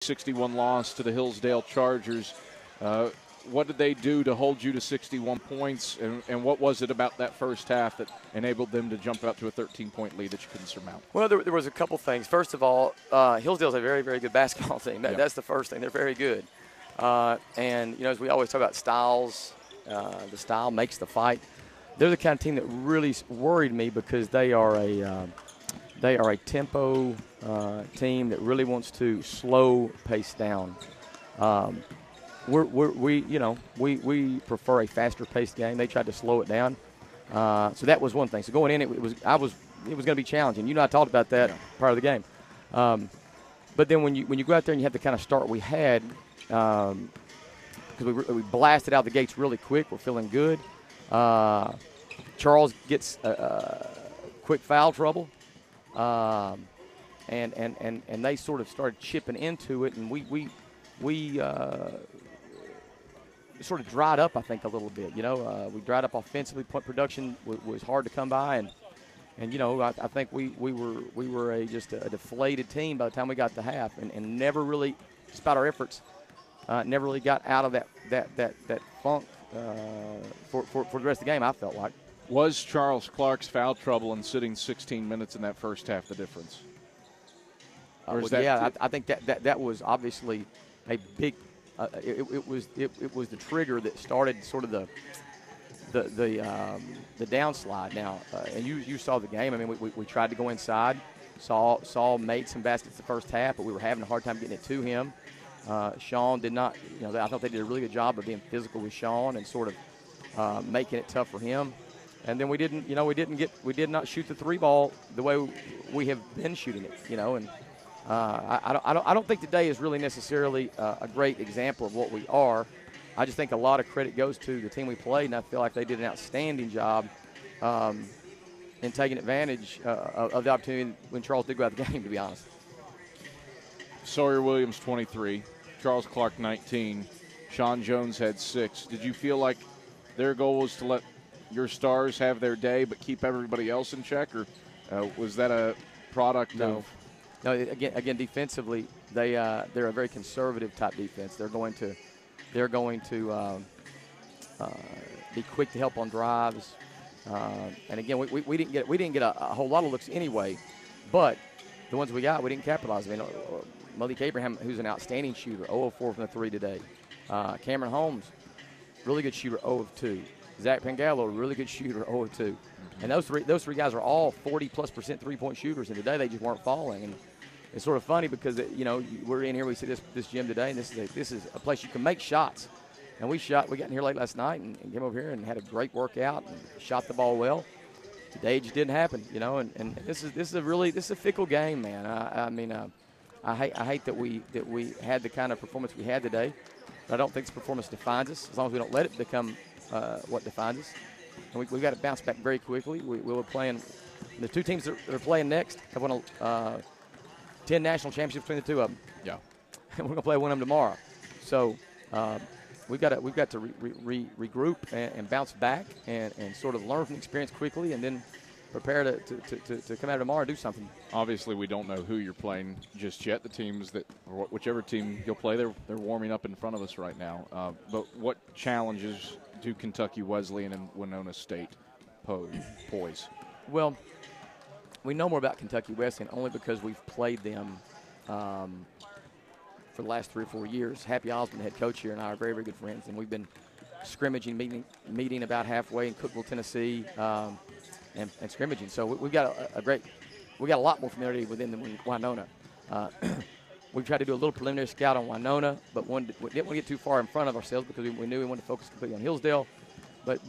61 loss to the Hillsdale Chargers. What did they do to hold you to 61 points, and what was it about that first half that enabled them to jump out to a 13-point lead that you couldn't surmount? Well, there was a couple things. First of all, Hillsdale's a very, very good basketball team. That's the first thing. They're very good. And, you know, as we always talk about styles, the style makes the fight. They're the kind of team that really worried me because they are a tempo team that really wants to slow pace down. We prefer a faster paced game. They tried to slow it down, so that was one thing. So going in, it was going to be challenging. You know, I talked about that prior to the game. But then when you go out there and you have the kind of start we had, because we blasted out the gates really quick, we're feeling good. Charles gets quick foul trouble, and they sort of started chipping into it, and we sort of dried up, I think, a little bit. You know, we dried up offensively. Point production was hard to come by, and you know, I think we were just a deflated team by the time we got to half, and never really, despite our efforts, never really got out of that funk for the rest of the game. I felt like. Was Charles Clark's foul trouble and sitting 16 minutes in that first half the difference? I think that was obviously a big. It was the trigger that started sort of the downslide. Now, and you saw the game. I mean, we tried to go inside. Saul made some baskets the first half, but we were having a hard time getting it to him. Sean did not. You know, I thought they did a really good job of being physical with Sean and sort of making it tough for him. And then we did not shoot the three ball the way we have been shooting it. You know, and I don't think today is really necessarily a great example of what we are. I just think a lot of credit goes to the team we played, and I feel like they did an outstanding job in taking advantage of the opportunity when Charles did go out the game, to be honest. Sawyer Williams, 23. Charles Clark, 19. Sean Jones had 6. Did you feel like their goal was to let your stars have their day but keep everybody else in check, or was that a product of – No, again, defensively, they're a very conservative type defense. They're going to be quick to help on drives, and again, we didn't get a whole lot of looks anyway, but the ones we got, we didn't capitalize. I mean, Malik Abraham, who's an outstanding shooter, 0 of 4 from the 3 today. Cameron Holmes, really good shooter, 0 of 2. Zach Pangalo, really good shooter, 0 of 2. And those three guys are all 40+% three-point shooters, and today they just weren't falling. And it's sort of funny because you know, we're in here, we see this gym today, and this is a place you can make shots. And we got in here late last night and came over here and had a great workout and shot the ball well. Today it just didn't happen, you know. And this is a fickle game, man. I hate that we had the kind of performance we had today. But I don't think this performance defines us, as long as we don't let it become what defines us. And we've got to bounce back very quickly. We were playing – the two teams that are playing next have won 10 national championships between the two of them. Yeah. And we're going to play one of them tomorrow. So we've got to regroup and bounce back and sort of learn from the experience quickly and then prepare to come out tomorrow and do something. Obviously, we don't know who you're playing just yet. The teams that – or whichever team you'll play, they're warming up in front of us right now. But what challenges – do Kentucky Wesleyan and Winona State poise? Well, we know more about Kentucky Wesleyan only because we've played them for the last 3 or 4 years. Happy Osmond, the head coach here, and I are very, very good friends, and we've been scrimmaging, meeting about halfway in Cookeville, Tennessee, and scrimmaging. So we've got a lot more familiarity within than Winona. We tried to do a little preliminary scout on Winona, but we didn't want to get too far in front of ourselves because we knew we wanted to focus completely on Hillsdale. But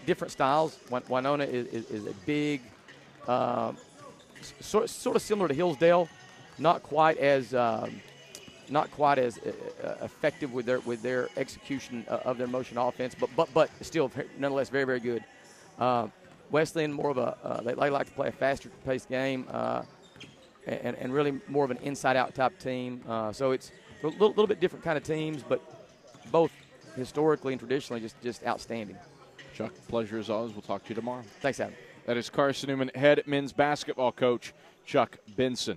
different styles. Winona is a big, sort of similar to Hillsdale, not quite as effective with their execution of their motion offense, but still nonetheless very, very good. Wesleyan, more of a they like to play a faster paced game. And really more of an inside-out type team. So it's a little bit different kind of teams, but both historically and traditionally just outstanding. Chuck, pleasure as always. We'll talk to you tomorrow. Thanks, Adam. That is Carson-Newman head men's basketball coach Chuck Benson.